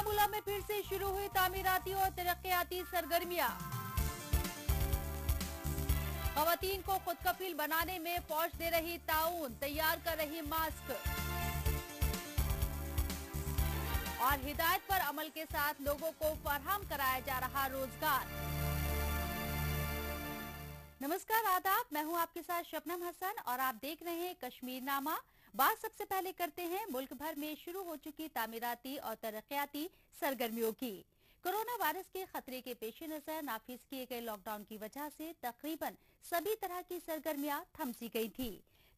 बारामूला में फिर से शुरू हुई तामीराती और तरक्याती सरगर्मियां। खवातीन को खुद कफील बनाने में फौज दे रही ताउन, तैयार कर रही मास्क और हिदायत पर अमल के साथ लोगों को फराहम कराया जा रहा रोजगार। नमस्कार, आदाब, मैं हूं आपके साथ शबनम हसन और आप देख रहे हैं कश्मीर नामा। बात सबसे पहले करते हैं मुल्क भर में शुरू हो चुकी तामीराती और तरक्याती सरगर्मियों की। कोरोना वायरस के खतरे के पेश नजर नाफिज किए गए लॉकडाउन की वजह से तकरीबन सभी तरह की सरगर्मियां थम सी गई थी।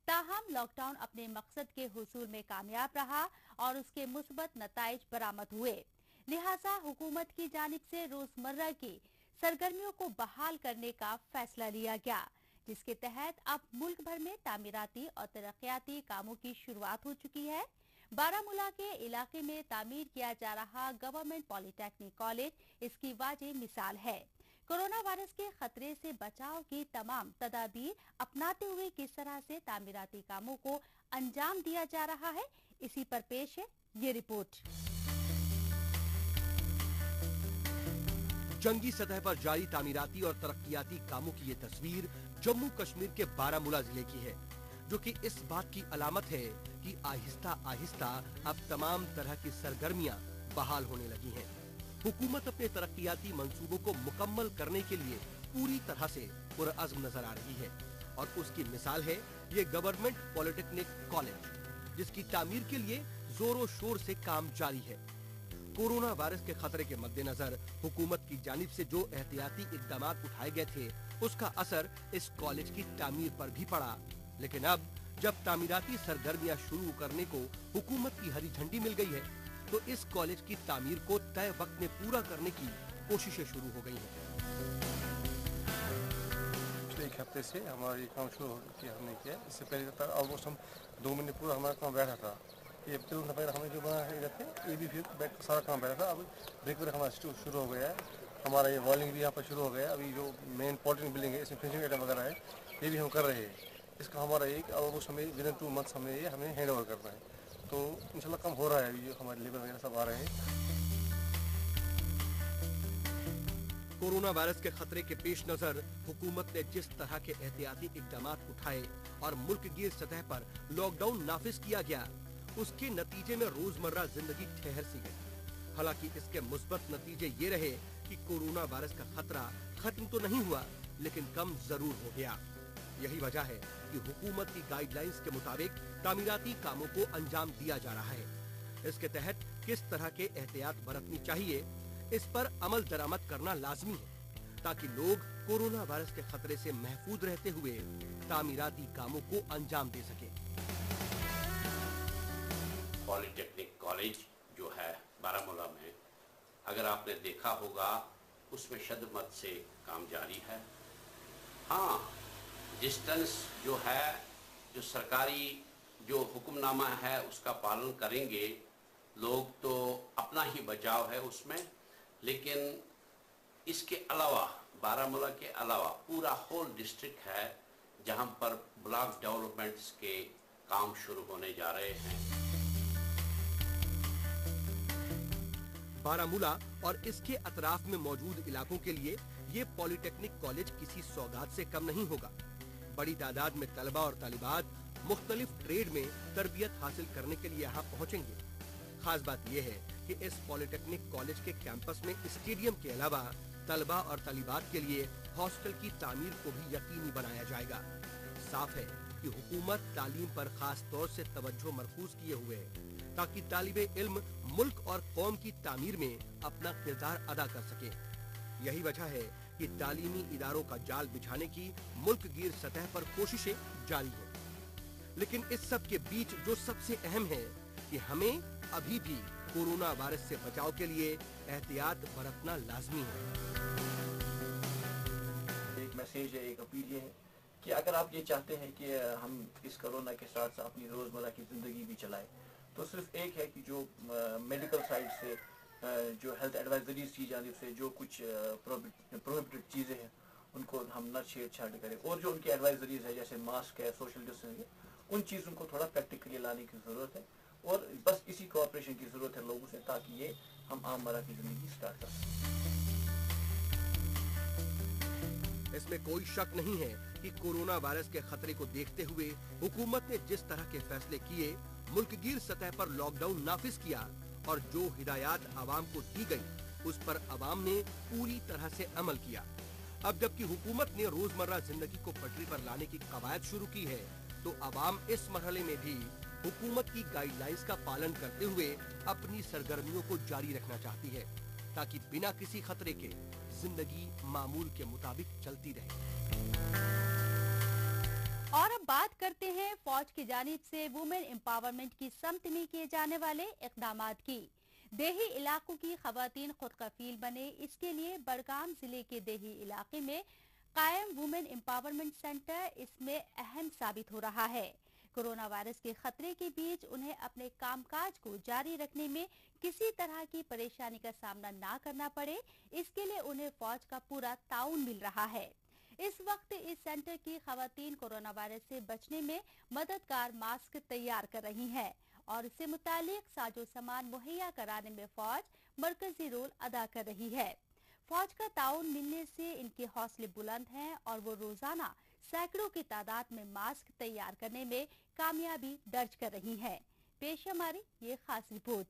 ताहम लॉकडाउन अपने मकसद के हुसूल में कामयाब रहा और उसके मुस्बत नताइज बरामद हुए। लिहाजा हुकूमत की जानिब से रोजमर्रा की सरगर्मियों को बहाल करने का फैसला लिया गया, जिसके तहत अब मुल्क भर में तामीराती और तरक्याती कामों की शुरुआत हो चुकी है। बारामूला के इलाके में तामीर किया जा रहा गवर्नमेंट पॉलिटेक्निक कॉलेज इसकी वाज़ेह मिसाल है। कोरोना वायरस के खतरे से बचाव की तमाम तदाबीर अपनाते हुए किस तरह से तामीराती कामों को अंजाम दिया जा रहा है, इसी पर पेश है ये रिपोर्ट। जंगी सतह पर जारी तामीराती और तरक्याती कामों की ये तस्वीर जम्मू कश्मीर के बारामूला जिले की है, जो कि इस बात की अलामत है कि आहिस्ता आहिस्ता अब तमाम तरह की सरगर्मियां बहाल होने लगी हैं। हुकूमत अपने तरक्याती मंसूबों को मुकम्मल करने के लिए पूरी तरह से पुरअज़्म नजर आ रही है और उसकी मिसाल है ये गवर्नमेंट पॉलिटेक्निक कॉलेज, जिसकी तामीर के लिए जोरों शोर से काम जारी है। कोरोना वायरस के खतरे के मद्देनजर हुकूमत की जानिब से जो एहतियाती इक़दाम उठाए गए थे, उसका असर इस कॉलेज की तामीर पर भी पड़ा। लेकिन अब जब तामीराती सरगर्मियां शुरू करने को हुकूमत की हरी झंडी मिल गई है, तो इस कॉलेज की तामीर को तय वक्त में पूरा करने की कोशिशें शुरू हो गई हैं। पिछले एक हफ्ते से हमारा काम शुरू किया हमने किया। इससे पहले तक ऑलमोस्ट हम 2 महीने पूरा हमारा काम बैठा था। ये बिल्कुल पहले हमने जो बनाया है ये भी फिर बैठ सारा काम बैठा था। अब ब्रेक हमारा शुरू हो गया है। हमारा ये वॉलिंग भी यहाँ पर शुरू हो गया है। अभी जो मेन पॉलिटेक्निक बिल्डिंग है, इसमें फिनिशिंग आइटम वगैरह है, ये भी हम कर रहे हैं। इसका हमारा एक ऑलमोस्ट हमें विदिन 2 मंथ्स हमें हैंड ओवर करना है। तो इंशाल्लाह काम हो रहा है। अभी जो हमारे लेबर वगैरह सब आ रहे हैं। कोरोना वायरस के खतरे के पेश नजर हुकूमत ने जिस तरह के एहतियाती इक़दाम उठाए और मुल्क गिर सतह पर लॉकडाउन नाफिज किया गया, उसके नतीजे में रोजमर्रा जिंदगी ठहर सी गई। हालांकि इसके मुस्बत नतीजे ये रहे कि कोरोना वायरस का खतरा खत्म तो नहीं हुआ, लेकिन कम जरूर हो गया। यही वजह है कि हुकूमत की गाइडलाइंस के मुताबिक तामीराती कामों को अंजाम दिया जा रहा है। इसके तहत किस तरह के एहतियात बरतनी चाहिए, इस पर अमल दरामद करना लाजमी है, ताकि लोग कोरोना वायरस के खतरे से महफूज रहते हुए तामीराती कामों को अंजाम दे सके। पॉलिटेक्निक कॉलेज जो है बारामूला में, अगर आपने देखा होगा, उसमें शदमत से काम जारी है। हाँ, डिस्टेंस जो है, जो सरकारी जो हुक्मनामा है उसका पालन करेंगे लोग, तो अपना ही बचाव है उसमें। लेकिन इसके अलावा बारामूला के अलावा पूरा होल डिस्ट्रिक्ट है जहां पर ब्लॉक डेवलपमेंट्स के काम शुरू होने जा रहे हैं। बारामूला और इसके अतराफ में मौजूद इलाकों के लिए ये पॉलिटेक्निक कॉलेज किसी सौगात से कम नहीं होगा। बड़ी तादाद में तलबा और तालिबात मुख्तलिफ ट्रेड में तरबियत हासिल करने के लिए यहाँ पहुँचेंगे। खास बात यह है कि इस पॉलिटेक्निक कॉलेज के कैंपस में स्टेडियम के अलावा तलबा और तालिबात के लिए हॉस्टल की तामीर को भी यकीनी बनाया जाएगा। साफ है कि हुकूमत तालीम पर खास तौर से तवज्जो मरकूज किए हुए है, ताकि तालिबे इल्म मुल्क और कौम की तामीर में अपना किरदार अदा कर सके। यही वजह है कि तालीमी इदारों का जाल बिछाने की मुल्क गिर सतह पर कोशिशें जारी हैं। लेकिन इस सब के बीच जो सबसे अहम है कि हमें अभी भी कोरोना वायरस से बचाव के लिए एहतियात बरतना लाजमी है। एक मैसेज है, एक अपील ये है कि अगर आप ये चाहते हैं कि हम इस कोरोना के साथ साथ अपनी रोजमर्रा की जिंदगी भी चलाएं, तो सिर्फ एक है कि जो मेडिकल साइड से जो हेल्थ एडवाइजरीज की जानिब से जो कुछ प्रोहिबिटेड चीज़ें हैं उनको हम न छेड़छाड़ करें, और जो उनकी एडवाइजरीज है जैसे मास्क है, सोशल डिस्टेंसिंग है, उन चीज़ों को थोड़ा प्रैक्टिकली लाने की ज़रूरत है। और बस इसी कोऑपरेशन की ज़रूरत है लोगों से, ताकि ये हम आम बरा की ज़िंदगी स्टार्ट कर सकते हैं। इसमें कोई शक नहीं है कि कोरोना वायरस के खतरे को देखते हुए हुकूमत ने जिस तरह के फैसले किए, मुल्कगीर सतह पर लॉकडाउन नाफिज किया और जो हिदायत आवाम को दी गई, उस पर आवाम ने पूरी तरह से अमल किया। अब जबकि हुकूमत ने रोजमर्रा जिंदगी को पटरी पर लाने की कवायद शुरू की है, तो आवाम इस मरहले में भी हुकूमत की गाइडलाइंस का पालन करते हुए अपनी सरगर्मियों को जारी रखना चाहती है, ताकि बिना किसी खतरे के जिंदगी मामूल के मुताबिक चलती रहे। और अब बात करते हैं फौज की जानिब से वुमेन एम्पावरमेंट की समत में किए जाने वाले इक़दामात की। देही इलाकों की खवातीन खुद कफील बने, इसके लिए बड़गाम जिले के देही इलाके में कायम वुमेन एम्पावरमेंट सेंटर इसमें अहम साबित हो रहा है। कोरोना वायरस के खतरे के बीच उन्हें अपने कामकाज को जारी रखने में किसी तरह की परेशानी का सामना ना करना पड़े, इसके लिए उन्हें फौज का पूरा ताउन मिल रहा है। इस वक्त इस सेंटर की खवातीन कोरोना वायरस से बचने में मददगार मास्क तैयार कर रही हैं और इससे मुतालिक साजो सामान मुहैया कराने में फौज मरकजी रोल अदा कर रही है। फौज का ताउन मिलने से इनके हौसले बुलंद हैं और वो रोजाना सैकड़ों की तादाद में मास्क तैयार करने में कामयाबी दर्ज कर रही हैं। पेश हमारी ये खास रिपोर्ट।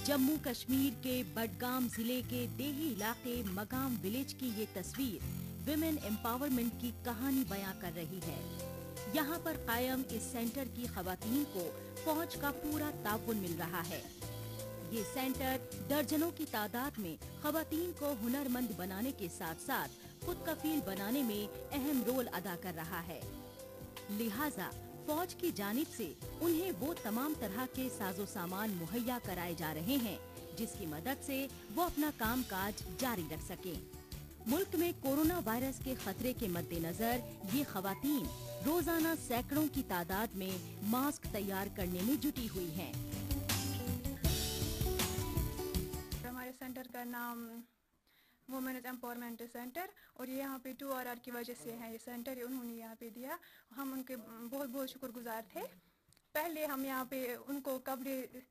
जम्मू कश्मीर के बडगाम जिले के देही इलाके मगाम विलेज की ये तस्वीर विमेन एम्पावरमेंट की कहानी बयां कर रही है। यहाँ पर कायम इस सेंटर की खवातीन को फौज का पूरा ताउन मिल रहा है। ये सेंटर दर्जनों की तादाद में खवातीन को हुनरमंद बनाने के साथ साथ खुद कफील बनाने में अहम रोल अदा कर रहा है। लिहाजा फौज की जानिब से उन्हें वो तमाम तरह के साजो सामान मुहैया कराए जा रहे हैं जिसकी मदद से वो अपना कामकाज जारी रख सकें। मुल्क में कोरोना वायरस के खतरे के मद्देनजर ये खवातीन रोजाना सैकड़ों की तादाद में मास्क तैयार करने में जुटी हुई हैं। हमारे सेंटर का नाम वुमेन एम्पावरमेंट सेंटर और ये यहाँ पे 2RR की वजह से है ये सेंटर, उन्होंने यहाँ पे दिया। हम उनके बहुत बहुत शुक्रगुजार थे। पहले हम यहाँ पे उनको कपड़े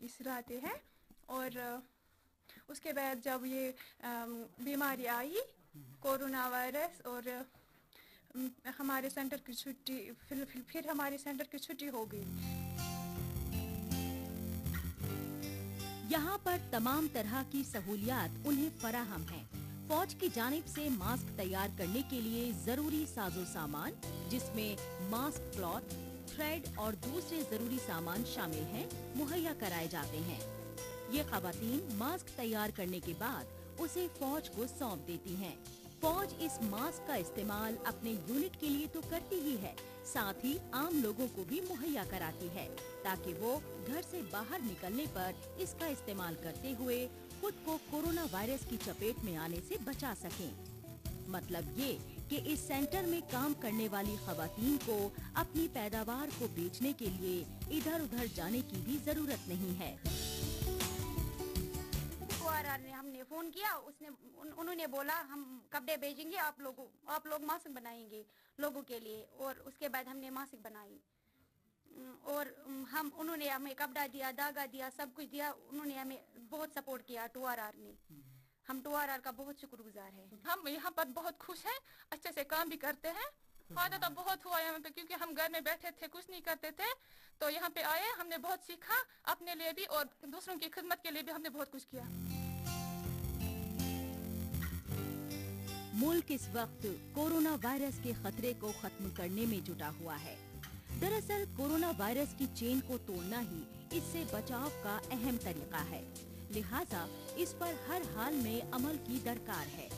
सिलाते हैं और उसके बाद जब ये बीमारी आई कोरोना वायरस और हमारे सेंटर की छुट्टी फिर हमारे सेंटर की छुट्टी हो गई। यहाँ पर तमाम तरह की सहूलियात उन्हें फराहम हैं। फौज की जानिब से मास्क तैयार करने के लिए जरूरी साजो सामान जिसमें मास्क क्लॉथ, थ्रेड और दूसरे जरूरी सामान शामिल हैं, मुहैया कराए जाते हैं। ये खवातीन मास्क तैयार करने के बाद उसे फौज को सौंप देती हैं। फौज इस मास्क का इस्तेमाल अपने यूनिट के लिए तो करती ही है, साथ ही आम लोगों को भी मुहैया कराती है ताकि वो घर से बाहर निकलने पर इसका इस्तेमाल करते हुए खुद को कोरोना वायरस की चपेट में आने से बचा सकें। मतलब ये कि इस सेंटर में काम करने वाली खवातीन को अपनी पैदावार को बेचने के लिए इधर उधर जाने की भी जरूरत नहीं है। ने हमने फोन किया, उन्होंने बोला हम कपड़े भेजेंगे, आप लोग मास्क बनाएंगे लोगों के लिए, और उसके बाद हमने मास्क बनाई और उन्होंने हमें कपड़ा दिया, धागा दिया, सब कुछ दिया। उन्होंने हमें बहुत सपोर्ट किया 2RR ने। हम 2RR का बहुत शुक्रगुजार है। हम यहाँ पर बहुत खुश हैं, अच्छे से काम भी करते हैं। फायदा तो बहुत हुआ यहाँ पे क्योंकि हम घर में बैठे थे, कुछ नहीं करते थे, तो यहाँ पे आए, हमने बहुत सीखा अपने लिए भी और दूसरों की खिदमत के लिए भी हमने बहुत कुछ किया। मुल्क इस वक्त कोरोना वायरस के खतरे को खत्म करने में जुटा हुआ है। दरअसल कोरोना वायरस की चेन को तोड़ना ही इससे बचाव का अहम तरीका है, लिहाजा इस पर हर हाल में अमल की दरकार है।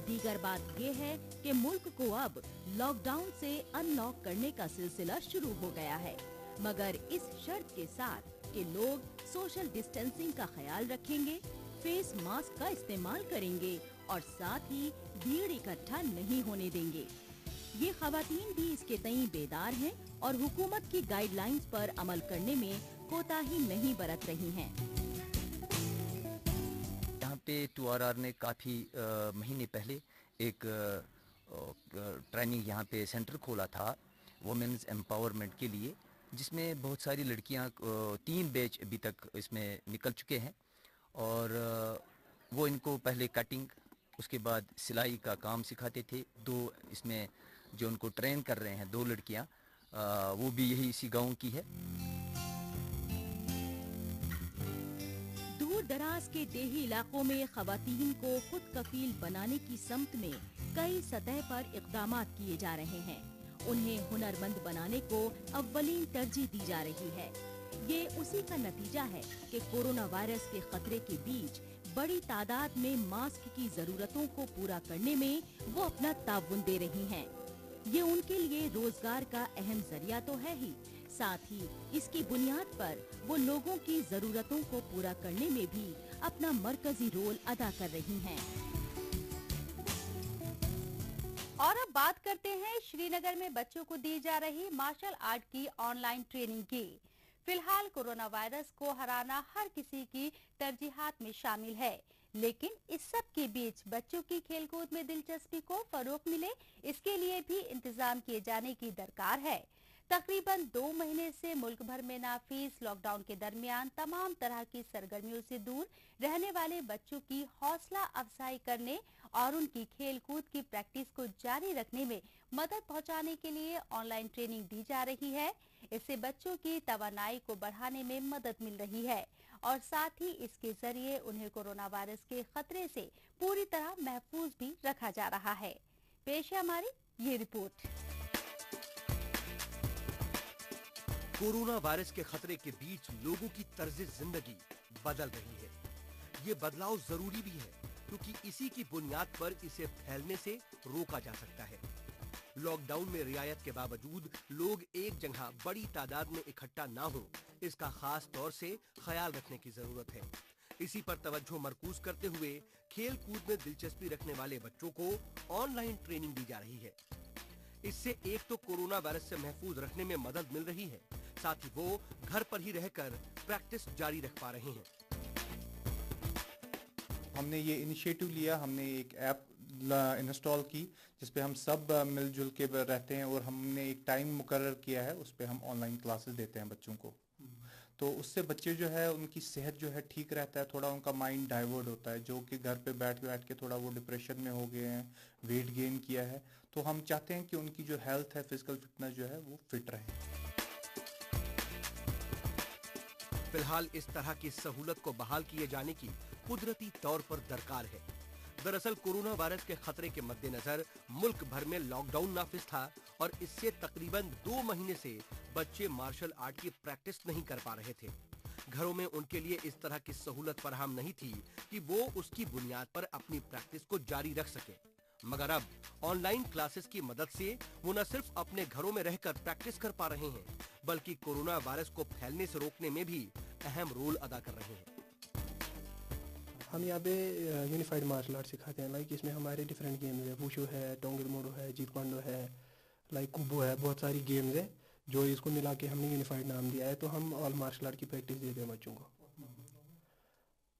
दीगर बात ये है कि मुल्क को अब लॉकडाउन से अनलॉक करने का सिलसिला शुरू हो गया है, मगर इस शर्त के साथ कि लोग सोशल डिस्टेंसिंग का ख्याल रखेंगे, फेस मास्क का इस्तेमाल करेंगे और साथ ही भीड़ इकट्ठा नहीं होने देंगे। ये खवातीन भी इसके तई बेदार हैं और हुकूमत की गाइडलाइंस पर अमल करने में कोताही नहीं बरत रही हैं। यहाँ पे 2RR ने काफ़ी महीने पहले एक ट्रेनिंग यहाँ पे सेंटर खोला था वुमेन्स एम्पावरमेंट के लिए, جس میں بہت ساری لڑکیاں 3 بیچ ابھی تک اس میں نکل چکے ہیں اور وہ ان کو پہلے کٹنگ اس کے بعد سلائی کا کام سکھاتے تھے. 2 اس میں جو ان کو ٹرین کر رہے ہیں 2 لڑکیاں وہ بھی یہی اسی گاؤں کی ہے. دور دراز کے دیہی علاقوں میں خواتین کو خود کفیل بنانے کی سمت میں کئی سطح پر اقدامات کیے جا رہے ہیں. انہیں ہنرمند بنانے کو اولین ترجیح دی جا رہی ہے. یہ اسی کا نتیجہ ہے کہ کورونا وائرس کے خطرے کے بیچ بڑی تعداد میں ماسک کی ضرورتوں کو پورا کرنے میں وہ اپنا تعاون دے رہی ہیں. یہ ان کے لیے روزگار کا اہم ذریعہ تو ہے ہی، ساتھ ہی اس کی بنیاد پر وہ لوگوں کی ضرورتوں کو پورا کرنے میں بھی اپنا مرکزی رول ادا کر رہی ہیں. اور اب بات کرتے ہیں شری نگر میں بچوں کو دی جا رہی مارشل آرٹ کی آن لائن ٹریننگ کی. فی الحال کورونا وائرس کو ہرانا ہر کسی کی ترجیحات میں شامل ہے، لیکن اس سب کے بیچ بچوں کی کھیل کود میں دلچسپی کو فروغ ملے، اس کے لیے بھی انتظام کیے جانے کی درکار ہے. تقریباً 2 مہینے سے ملک بھر میں نافذ لاک ڈاؤن کے درمیان تمام طرح کی سرگرمیوں سے دور رہنے والے بچوں کی حوصلہ افزائی کرنے اور ان کی کھیل کود کی پریکٹس کو جاری رکھنے میں مدد پہنچانے کے لیے آن لائن ٹریننگ دی جا رہی ہے. اس سے بچوں کی توانائی کو بڑھانے میں مدد مل رہی ہے اور ساتھ ہی اس کے ذریعے انہیں کورونا وائرس کے خطرے سے پوری طرح محفوظ بھی رکھا جا رہا ہے. پیش ہے ہماری یہ رپورٹ. کورونا وائرس کے خطرے کے بیچ لوگوں کی طرز زندگی بدل رہی ہے. یہ بدلاؤ ضروری بھی ہے کیونکہ اسی کی بنیاد پر اسے پھیلنے سے روکا جا سکتا ہے. لاک ڈاؤن میں رعایت کے باوجود لوگ ایک جگہ بڑی تعداد میں اکٹھا نہ ہوں، اس کا خاص طور سے خیال رکھنے کی ضرورت ہے. اسی پر توجہ مرکوز کرتے ہوئے کھیل کود میں دلچسپی رکھنے والے بچوں کو آن لائن ٹریننگ دی جا رہی ہے. اس سے ایک تو کورونا وائرس سے محفوظ رکھنے میں مدد مل رہی ہے، ساتھ ہی وہ گھر پر ہی رہ کر پریکٹس جاری رکھ پا رہے ہیں. ہم نے یہ انیشیٹو لیا، ہم نے ایک ایپ انسٹال کی جس پہ ہم سب مل جل کے رہتے ہیں اور ہم نے ایک ٹائم مقرر کیا ہے، اس پہ ہم آن لائن کلاسز دیتے ہیں بچوں کو. تو اس سے بچے جو ہے ان کی صحت جو ہے ٹھیک رہتا ہے، تھوڑا ان کا مائنڈ ڈائیورٹ ہوتا ہے، جو کہ گھر پہ بیٹھ کے تھوڑا وہ ڈپریشن میں ہو گئے ہیں، ویٹ گین کیا ہے. تو ہم چاہتے ہیں کہ ان کی جو ہیلتھ ہے، فزیکل فٹنس جو ہے وہ فٹ رہے. فی الحال اس طرح کی سہولت کو بحال کیے جانے کی قدرتی طور پر درکار ہے. دراصل کورونا وائرس کے خطرے کے مد نظر ملک بھر میں لاک ڈاؤن نافذ تھا اور اس سے تقریباً 2 مہینے سے بچے مارشل آرٹ کی پریکٹس نہیں کر پا رہے تھے. گھروں میں ان کے لیے اس طرح کی سہولت فراہم نہیں تھی کہ وہ اس کی بنیاد پر اپنی پریکٹس کو جاری رکھ سکیں. مگر اب آن لائن کلاسز کی مدد سے وہ نہ صرف اپنے گھروں میں رہ کر پریکٹس کر پا رہے ہیں بلکہ کورونا وائرس کو پھیلنے سے روکنے میں بھی اہم رول ادا کر رہے ہیں. ہم یہاں پہ یونیفائڈ مارشل آرٹ سکھاتے ہیں. لائک اس میں ہمارے ڈفرینٹ گیمز ہیں، ووشو ہے، ٹونگل موڈو ہے، جیت پانڈو ہے، لائک کوبو ہے، بہت ساری گیمز ہیں جو اس کو ملا کے ہم نے یونیفائڈ نام دیا ہے. تو ہم آل مارشل آرٹ کی پریکٹس دیتے ہیں بچوں کو.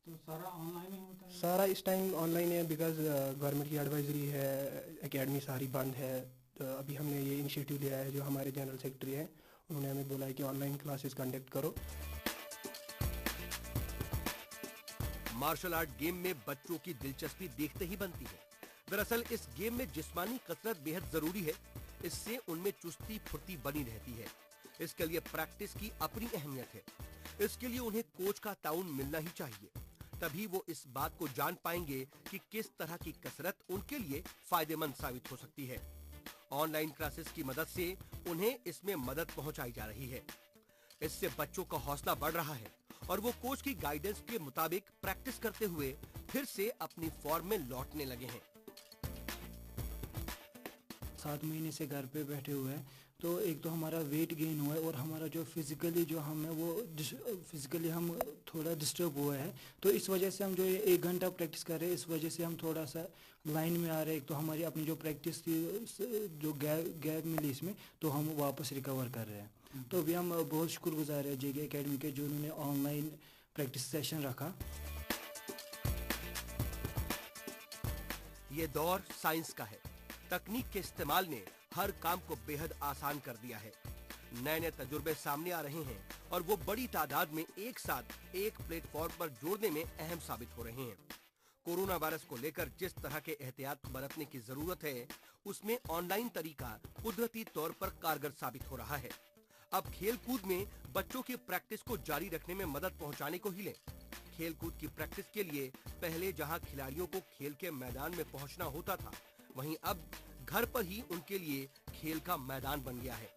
تو سارا آن لائن ہی ہوتا ہے؟ سارا اس ٹائم آن لائن ہے بیکاز گورنمنٹ کی ایڈوائزری ہے، اکیڈمی ساری بند ہے. تو ابھی ہم نے یہ انیشیٹو لیا ہے، جو ہمارے جنرل سیکرٹری ہیں انہوں نے ہمیں بولا ہے کہ آن لائن کلاسز کنڈکٹ کرو. مارشل آرٹ گیم میں بچوں کی دلچسپی دیکھتے ہی بنتی ہے. دراصل اس گیم میں جسمانی کثرت بے حد ضروری ہے. اس سے ان میں چستی پھرتی بنی رہتی ہے. اس کے لیے پریکٹس کی اپنی اہمیت ہے. اس کے لیے انہیں کوچ کا تعاون ملنا ہی چاہیے. تبھی وہ اس بات کو جان پائیں گے کہ کس طرح کی کثرت ان کے لیے فائدہ مند ثابت ہو سکتی ہے. آن لائن کلاسز کی مدد سے انہیں اس میں مدد پہنچائی جا رہی ہے. اس سے بچوں کا حوصلہ بڑھ رہا ہے اور وہ کوچ کی گائیڈنس کے مطابق پریکٹس کرتے ہوئے پھر سے اپنی فارم میں لوٹنے لگے ہیں. 7 مہینے سے گھر پہ بیٹھے ہوئے ہیں تو ایک تو ہمارا ویٹ گین ہوا ہے اور ہمارا جو فزیکلی جو ہم ہے وہ فزیکلی ہم تھوڑا ڈسٹرب ہوا ہے. تو اس وجہ سے ہم جو 1 گھنٹہ پریکٹس کر رہے ہیں، اس وجہ سے ہم تھوڑا سا لائن میں آ رہے ہیں. ایک تو ہماری اپنی جو پریکٹس تھی جو گیپ ملی اس میں، تو ہم واپس ریکور کر رہے ہیں. تو ابھی ہم بہت شکر گزار ہیں جے کے اکیڈمی کے جو انہوں نے آن لائن پریکٹس سیشن رکھا. یہ دور سائنس کا ہے. تکنیک کے استعمال نے ہر کام کو بے حد آسان کر دیا ہے. नए नए तजुर्बे सामने आ रहे हैं और वो बड़ी तादाद में एक साथ एक प्लेटफॉर्म पर जोड़ने में अहम साबित हो रहे हैं। कोरोना वायरस को लेकर जिस तरह के एहतियात बरतने की जरूरत है, उसमें ऑनलाइन तरीका कुदरती तौर पर कारगर साबित हो रहा है। अब खेल कूद में बच्चों की प्रैक्टिस को जारी रखने में मदद पहुंचाने को ही लें। खेल कूद की प्रैक्टिस के लिए पहले जहां खिलाड़ियों को खेल के मैदान में पहुंचना होता था, वहीं अब घर पर ही उनके लिए खेल का मैदान बन गया है।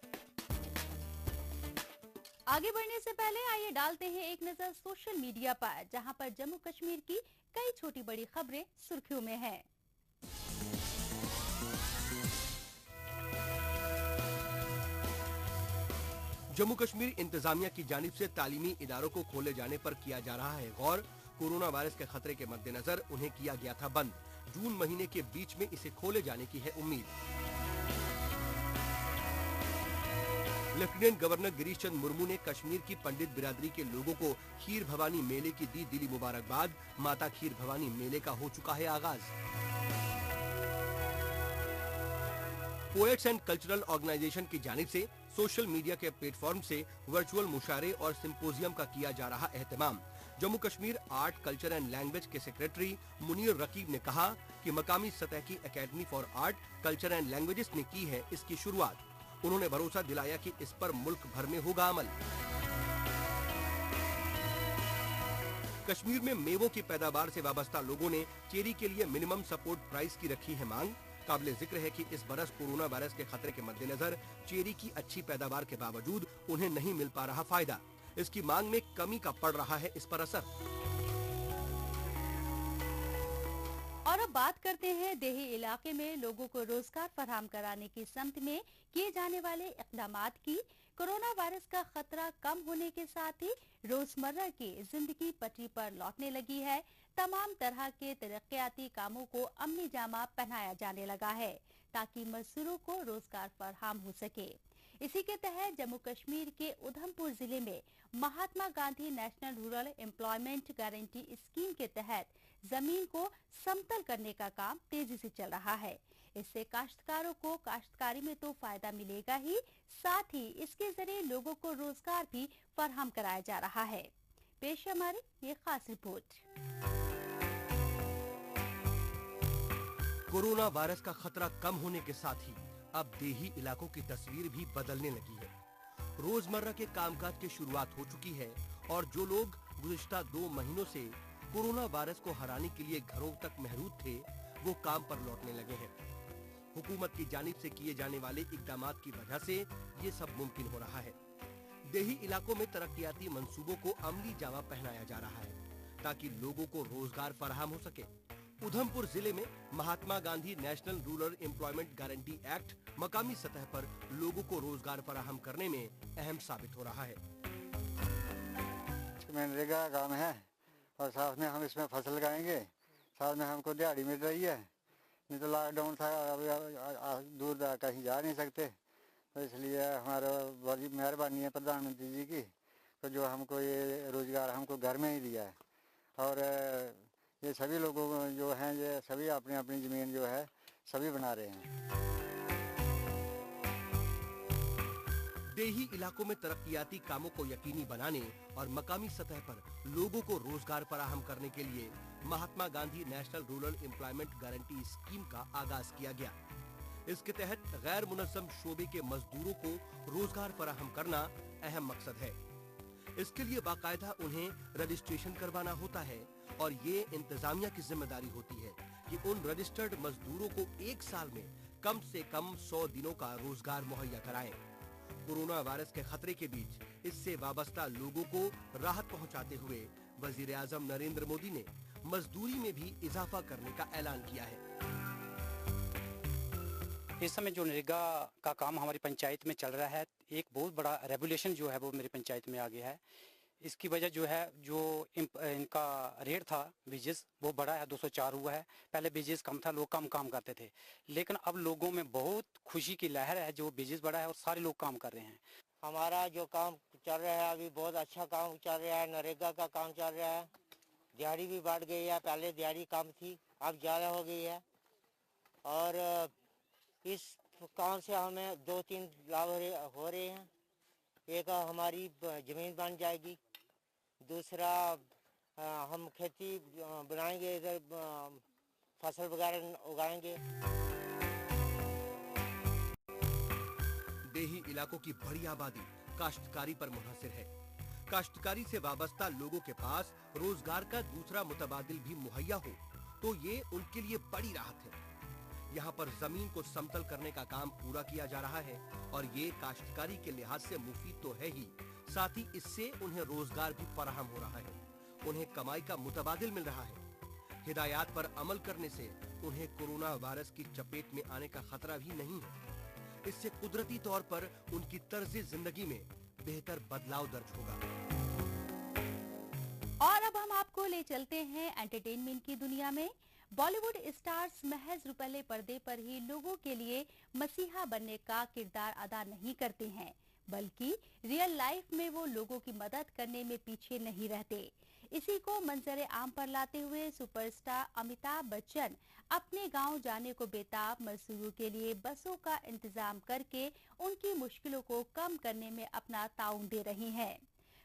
आगे बढ़ने से पहले आइए डालते हैं एक नजर सोशल मीडिया पर, जहां पर जम्मू कश्मीर की कई छोटी बड़ी खबरें सुर्खियों में हैं। जम्मू कश्मीर इंतजामिया की जानिब से तालीमी इदारों को खोले जाने पर किया जा रहा है गौर। कोरोना वायरस के खतरे के मद्देनजर उन्हें किया गया था बंद। जून महीने के बीच में इसे खोले जाने की है उम्मीद। लेफ्टिनेंट गवर्नर गिरीश चंद्र मुर्मू ने कश्मीर की पंडित बिरादरी के लोगों को खीर भवानी मेले की दी दिली मुबारकबाद। माता खीर भवानी मेले का हो चुका है आगाज। पोएट्स एंड कल्चरल ऑर्गेनाइजेशन की जानिब से सोशल मीडिया के प्लेटफॉर्म से वर्चुअल मुशायरे और सिंपोजियम का किया जा रहा एहतमाम। Jammu Kashmir art culture and language के सेक्रेटरी मुनीर रकीब ने कहा कि मकामी सतह की academy for art culture and languages ने की है इसकी शुरुआत। उन्होंने भरोसा दिलाया कि इस पर मुल्क भर में होगा अमल। कश्मीर में मेवों की पैदावार से वाबस्ता लोगों ने चेरी के लिए मिनिमम सपोर्ट प्राइस की रखी है मांग। काबिले जिक्र है कि इस बरस कोरोना वायरस के खतरे के मद्देनजर चेरी की अच्छी पैदावार के बावजूद उन्हें नहीं मिल पा रहा फायदा। इसकी मांग में कमी का पड़ रहा है इस पर असर। और अब बात करते हैं देही इलाके में लोगों को रोजगार फराहम कराने की समत में किए जाने वाले इक़दामात की। कोरोना वायरस का खतरा कम होने के साथ ही रोजमर्रा की जिंदगी पटरी पर लौटने लगी है। तमाम तरह के तरक्याती कामों को अमली जामा पहनाया जाने लगा है ताकि मजदूरों को रोजगार फराहम हो सके। इसी के तहत जम्मू कश्मीर के उधमपुर जिले में Mahatma Gandhi national rural employment guarantee scheme के तहत जमीन को समतल करने का काम तेजी से चल रहा है। इससे काश्तकारों को काश्तकारी में तो फायदा मिलेगा ही, साथ ही इसके जरिए लोगों को रोजगार भी फराहम कराया जा रहा है। पेश हमारी ये खास रिपोर्ट। कोरोना वायरस का खतरा कम होने के साथ ही अब देही इलाकों की तस्वीर भी बदलने लगी है। रोजमर्रा के कामकाज की शुरुआत हो चुकी है और जो लोग गुज़िश्ता 2 महीनों से कोरोना वायरस को हराने के लिए घरों तक महदूद थे, वो काम पर लौटने लगे हैं। हुकूमत की जानिब से किए जाने वाले इक़दामात की वजह से ये सब मुमकिन हो रहा है। देही इलाकों में तरक्याती मंसूबों को अमली जामा पहनाया जा रहा है ताकि लोगों को रोजगार फराहम हो सके। उधमपुर जिले में Mahatma Gandhi national rural employment guarantee act मकामी सतह पर लोगों को रोजगार फराहम करने में अहम साबित हो रहा है। मनरेगा का काम है और साथ में हम इसमें फसल लगाएंगे, साथ में हमको दिहाड़ी मिल रही है। नहीं तो लॉकडाउन था, अभी दूर कहीं जा नहीं सकते, तो इसलिए हमारा बड़ी मेहरबानी है प्रधानमंत्री जी की, तो जो हमको ये रोजगार हमको घर में ही दिया है। और ये सभी लोगों जो हैं, ये सभी अपनी अपनी ज़मीन जो है सभी बना रहे हैं। देही इलाकों में तरक्याती कामों को यकीनी बनाने और मकामी सतह पर लोगों को रोजगार फराहम करने के लिए Mahatma Gandhi national rural employment guarantee scheme का आगाज किया गया। इसके तहत गैर मुनज़्ज़म शोबे के मजदूरों को रोजगार फराहम करना अहम मकसद है। इसके लिए बाकायदा उन्हें रजिस्ट्रेशन करवाना होता है और ये इंतजामिया की जिम्मेदारी होती है कि उन रजिस्टर्ड मजदूरों को 1 साल में कम से कम 100 दिनों का रोजगार मुहैया कराएं। कोरोना वायरस के खतरे के बीच इससे वाबस्ता लोगों को राहत पहुंचाते हुए वजीर आजम नरेंद्र मोदी ने मजदूरी में भी इजाफा करने का ऐलान किया है। इस समय जो नरेगा का काम हमारी पंचायत में चल रहा है, एक बहुत बड़ा रेगुलेशन जो है वो मेरी पंचायत में आ गया है। इसकी वजह जो है, जो इनका रेट था वेजेस वो बढ़ा है, 204 हुआ है। पहले वेजेस कम था, लोग कम काम करते थे, लेकिन अब लोगों में बहुत खुशी की लहर है, जो वेजेस बढ़ा है और सारे लोग काम कर रहे हैं। हमारा जो काम चल रहा है अभी बहुत अच्छा काम चल रहा है, नरेगा का काम चल रहा है। दिहाड़ी भी बढ़ गई है, पहले दिहाड़ी कम थी, अब ज़्यादा हो गई है। और इस काम से हमें 2-3 लाभ हो रहे हैं। एक हमारी ज़मीन बन जाएगी, दूसरा हम खेती बनाएंगे, इधर फसल वगैरह उगाएंगे। देही इलाकों की बड़ी आबादी काश्तकारी पर मुनहसिर है। काश्तकारी से वाबस्ता लोगों के पास रोजगार का दूसरा मुतबादिल भी मुहैया हो तो ये उनके लिए बड़ी राहत है। यहाँ पर जमीन को समतल करने का काम पूरा किया जा रहा है और ये काश्तकारी के लिहाज से मुफीद तो है ही, साथ ही इससे उन्हें रोजगार भी फराहम हो रहा है, उन्हें कमाई का मुतबादिल मिल रहा है। हिदायत पर अमल करने से उन्हें कोरोना वायरस की चपेट में आने का खतरा भी नहीं है। इससे कुदरती तौर पर उनकी तर्ज जिंदगी में बेहतर बदलाव दर्ज होगा। और अब हम आपको ले चलते हैं एंटरटेनमेंट की दुनिया में। बॉलीवुड स्टार्स महज रुपले पर्दे पर ही लोगों के लिए मसीहा बनने का किरदार अदा नहीं करते हैं, बल्कि रियल लाइफ में वो लोगों की मदद करने में पीछे नहीं रहते। इसी को मंजरे आम पर लाते हुए सुपरस्टार अमिताभ बच्चन अपने गांव जाने को बेताब मजदूरों के लिए बसों का इंतजाम करके उनकी मुश्किलों को कम करने में अपना ताउन दे रहे हैं।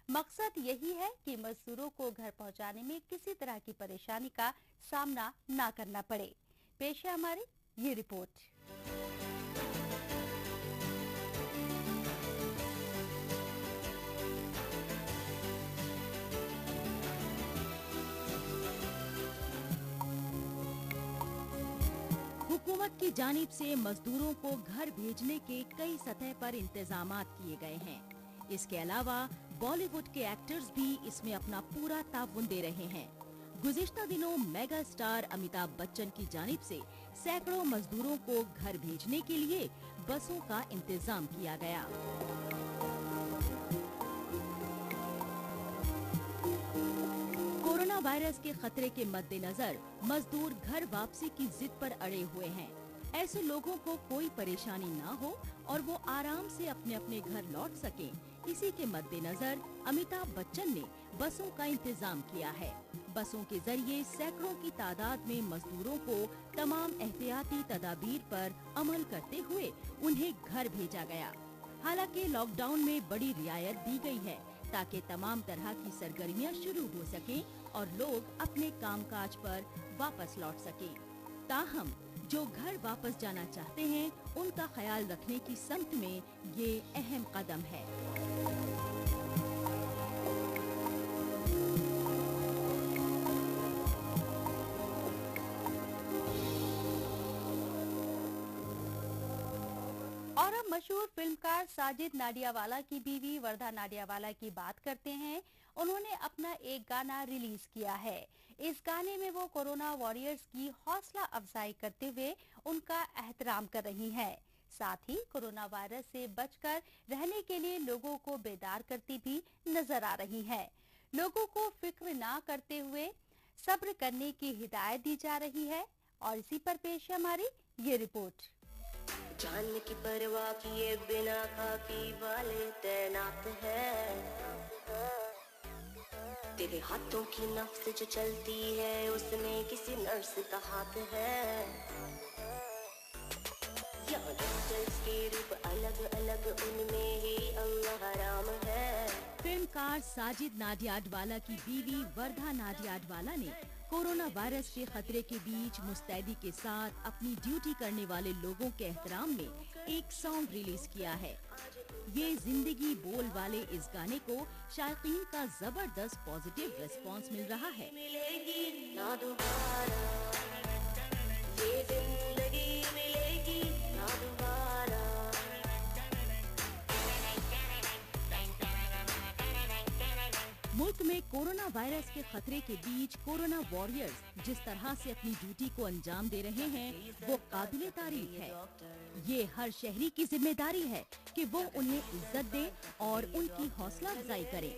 मकसद यही है कि मजदूरों को घर पहुंचाने में किसी तरह की परेशानी का सामना ना करना पड़े। पेश है हमारी ये रिपोर्ट। हुकूमत की जानिब से मजदूरों को घर भेजने के कई सतह पर इंतजामात किए गए हैं। इसके अलावा बॉलीवुड के एक्टर्स भी इसमें अपना पूरा ताउन दे रहे हैं। गुज़िश्ता दिनों मेगा स्टार अमिताभ बच्चन की जानिब से सैकड़ों मजदूरों को घर भेजने के लिए बसों का इंतजाम किया गया। कोरोना वायरस के खतरे के मद्देनजर मजदूर घर वापसी की जिद पर अड़े हुए हैं। ऐसे लोगों को कोई परेशानी ना हो और वो आराम से अपने अपने घर लौट सकें, इसी के मद्देनजर अमिताभ बच्चन ने बसों का इंतजाम किया है। बसों के जरिए सैकड़ों की तादाद में मजदूरों को तमाम एहतियाती तदाबीर पर अमल करते हुए उन्हें घर भेजा गया। हालांकि लॉकडाउन में बड़ी रियायत दी गई है ताकि तमाम तरह की सरगर्मियां शुरू हो सकें और लोग अपने कामकाज पर वापस लौट सकें। ताहम जो घर वापस जाना चाहते हैं उनका ख्याल रखने की समत में ये अहम कदम है। और अब मशहूर फिल्मकार साजिद नाडियावाला की बीवी वर्धा नाडियावाला की बात करते हैं। उन्होंने अपना एक गाना रिलीज किया है। इस गाने में वो कोरोना वॉरियर्स की हौसला अफजाई करते हुए उनका एहतराम कर रही हैं। साथ ही कोरोना वायरस से बचकर रहने के लिए लोगों को बेदार करती भी नजर आ रही हैं। लोगों को फिक्र ना करते हुए सब्र करने की हिदायत दी जा रही है। और इसी पर पेश है हमारी ये रिपोर्ट। जान की परवाह किए बिना खाकी वाले तैनात है, तेरे हाथों की नफ्स जो चलती है उसमें किसी नर्स का हाथ है। यहाँ डॉक्टर्स के रूप अलग अलग उनमें ही अल्लाह हराम है। फिल्मकार साजिद नाडियाडवाला की बीवी वर्धा नाडियाडवाला ने कोरोना वायरस के खतरे के बीच मुस्तैदी के साथ अपनी ड्यूटी करने वाले लोगों के एहतराम में एक सॉन्ग रिलीज किया है। ये जिंदगी बोल वाले इस गाने को शायकीन का जबरदस्त पॉजिटिव रिस्पांस मिल रहा है। मिलेगी ना दोबारा, ये जिंदगी मिलेगी ना दोबारा। मुल्क में कोरोना वायरस के खतरे के बीच कोरोना वॉरियर्स जिस तरह से अपनी ड्यूटी को अंजाम दे रहे हैं वो काबिले तारीफ है। ये हर शहरी की जिम्मेदारी है कि वो उन्हें इज्जत दे और उनकी हौसला अफजाई करे।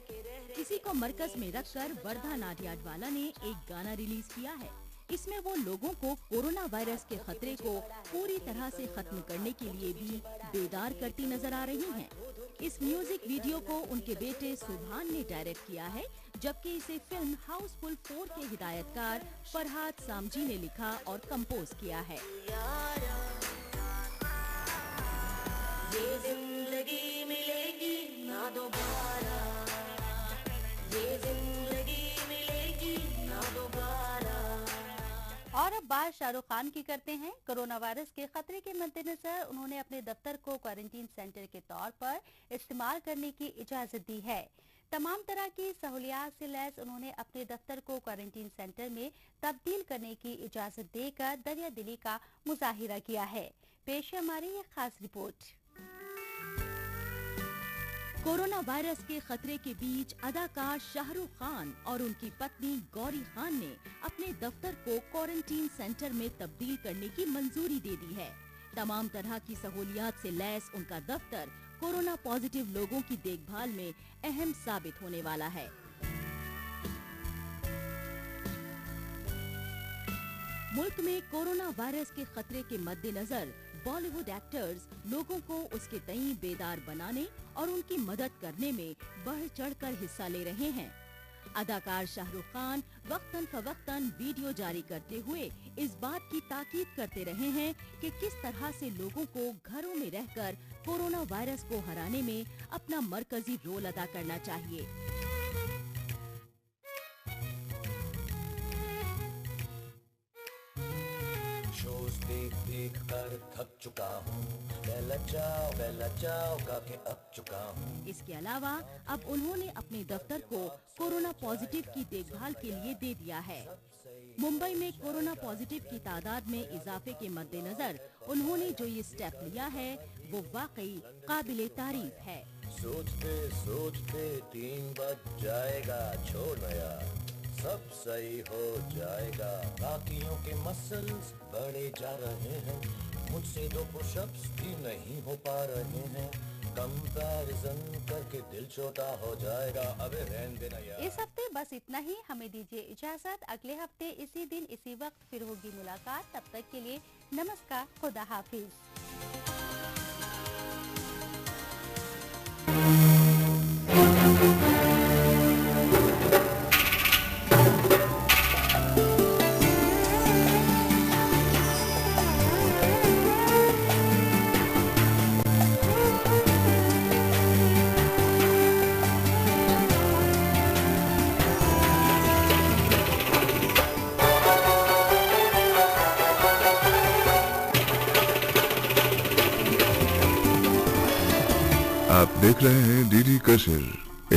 इसी को मरकज में रखकर वर्धा नाडियाडवाला ने एक गाना रिलीज किया है। इसमें वो लोगों को कोरोना वायरस के खतरे को पूरी तरह से खत्म करने के लिए भी बेदार करती नजर आ रही हैं। इस म्यूजिक वीडियो को उनके बेटे सुभान ने डायरेक्ट किया है, जबकि इसे फिल्म हाउसफुल 4 के हिदायतकार फरहाद सामजी ने लिखा और कंपोज किया है। ये जिंदगी मिलेगी ना ना दोबारा, ये जिंदगी मिलेगी ना दोबारा। और अब बात शाहरुख खान की करते हैं। कोरोना वायरस के खतरे के मद्देनजर उन्होंने अपने दफ्तर को क्वारंटीन सेंटर के तौर पर इस्तेमाल करने की इजाजत दी है। तमाम तरह की सहूलियात से लैस उन्होंने अपने दफ्तर को क्वारंटीन सेंटर में तब्दील करने की इजाजत देकर दरिया दिली का मुजाहिरा किया है। पेश है हमारी ये खास रिपोर्ट। कोरोना वायरस के खतरे के बीच अदाकार शाहरुख खान और उनकी पत्नी गौरी खान ने अपने दफ्तर को क्वारंटीन सेंटर में तब्दील करने की मंजूरी दे दी है। तमाम तरह की सहूलियात से लैस उनका दफ्तर कोरोना पॉजिटिव लोगों की देखभाल में अहम साबित होने वाला है। मुल्क में कोरोना वायरस के खतरे के मद्देनजर बॉलीवुड एक्टर्स लोगों को उसके तई बेदार बनाने और उनकी मदद करने में बढ़ चढ़कर हिस्सा ले रहे हैं। अदाकार शाहरुख खान वक्तन फवक्तन वीडियो जारी करते हुए इस बात की ताकीद करते रहे हैं कि किस तरह से लोगों को घरों में रहकर कोरोना वायरस को हराने में अपना मरकजी रोल अदा करना चाहिए। शोज देख देख कर थक चुका हूँ, बेला चाओ काके अब चुका हूँ। इसके अलावा अब उन्होंने अपने दफ्तर को कोरोना पॉजिटिव की देखभाल के लिए दे दिया है। मुंबई में कोरोना पॉजिटिव की तादाद में इजाफे के मद्देनजर उन्होंने जो ये स्टेप लिया है वो वाकई काबिले तारीफ है। सोचते सोचते 3 बज जाएगा, छोड़ यार सब सही हो जाएगा। बाकियों के मसल्स बढ़े जा रहे हैं, मुझसे तो पुशअप्स भी नहीं हो पा रहे हैं। कंपैरिजन करके दिल छोटा हो जाएगा, अबे रहने देना यार। इस हफ्ते बस इतना ही, हमें दीजिए इजाजत। अगले हफ्ते इसी दिन इसी वक्त फिर होगी मुलाकात। तब तक के लिए नमस्कार, खुदा हाफिज। आप देख रहे हैं डीडी कशर।